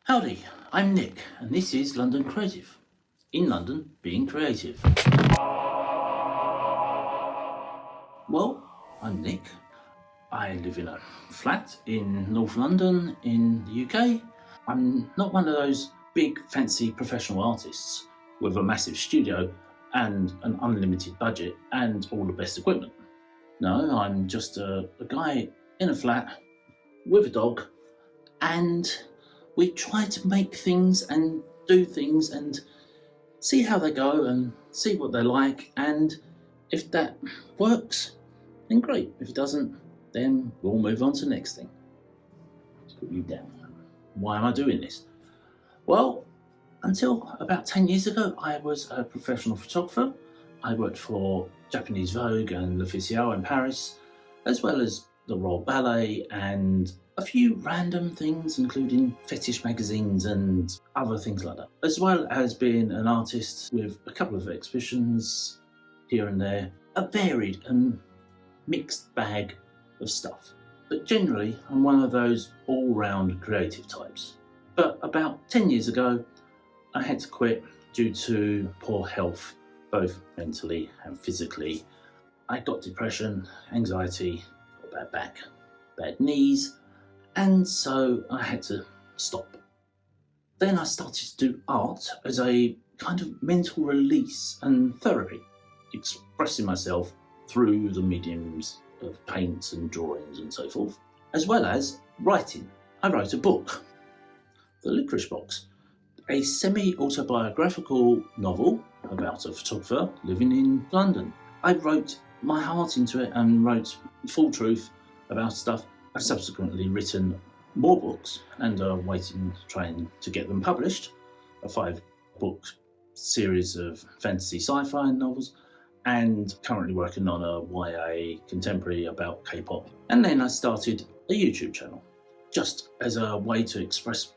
Howdy, I'm Nick, and this is London Creative. In London, being creative. Well, I'm Nick. I live in a flat in North London in the UK. I'm not one of those big, fancy professional artists with a massive studio and an unlimited budget and all the best equipment. No, I'm just a guy in a flat with a dog, and we try to make things and do things and see how they go and see what they're like, and if that works, then great. If it doesn't, then we'll move on to the next thing. Let's put you down. Why am I doing this? Well, until about 10 years ago, I was a professional photographer. I worked for Japanese Vogue and L'Officiel in Paris, as well as the Royal Ballet and a few random things, including fetish magazines and other things like that, as well as being an artist with a couple of exhibitions here and there, a varied and mixed bag of stuff. But generally, I'm one of those all-round creative types. But about 10 years ago, I had to quit due to poor health, both mentally and physically. I got depression, anxiety, got bad back, bad knees, and so I had to stop. Then I started to do art as a kind of mental release and therapy, expressing myself through the mediums of paints and drawings and so forth, as well as writing. I wrote a book, The Licorice Box, a semi-autobiographical novel about a photographer living in London. I wrote my heart into it and wrote full truth about stuff. I've subsequently written more books and are trying to get them published, a 5-book series of fantasy sci-fi novels, and currently working on a YA contemporary about K-pop. And then I started a YouTube channel, just as a way to express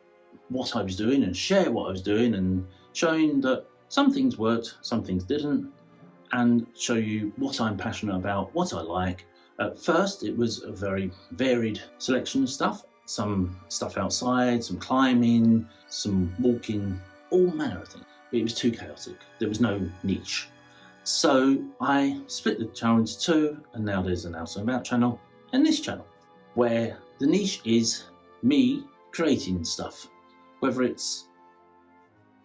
what I was doing and share what I was doing, and showing that some things worked, some things didn't, and show you what I'm passionate about, what I like. At first, it was a very varied selection of stuff. Some stuff outside, some climbing, some walking, all manner of things. It was too chaotic. There was no niche. So I split the channel into 2, and now there's an Out and About channel and this channel, where the niche is me creating stuff. Whether it's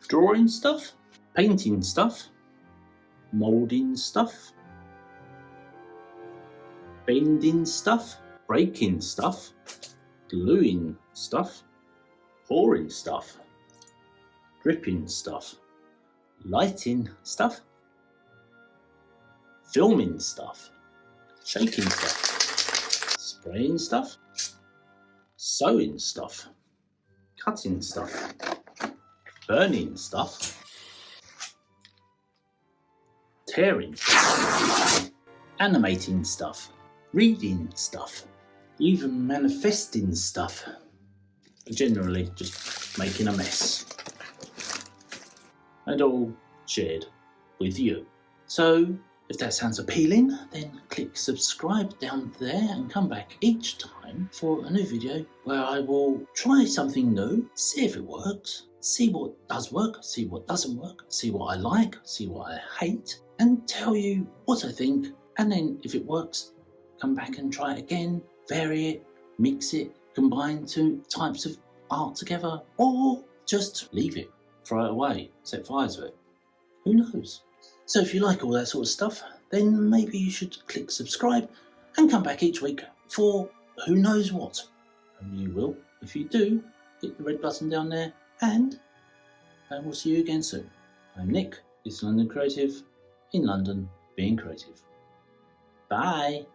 drawing stuff, painting stuff, moulding stuff, bending stuff, breaking stuff, gluing stuff, pouring stuff, dripping stuff, lighting stuff, filming stuff, shaking stuff, spraying stuff, sewing stuff, cutting stuff, burning stuff, tearing stuff, animating stuff, reading stuff, even manifesting stuff. Generally just making a mess. And all shared with you. So if that sounds appealing, then click subscribe down there and come back each time for a new video where I will try something new, see if it works, see what does work, see what doesn't work, see what I like, see what I hate, and tell you what I think. And then if it works, come back and try it again, vary it, mix it, combine 2 types of art together, or just leave it, throw it away, set fire to it. Who knows? So if you like all that sort of stuff, then maybe you should click subscribe and come back each week for who knows what. And you will. If you do, hit the red button down there, and we'll see you again soon. I'm Nick, it's London Creative, in London, being creative. Bye.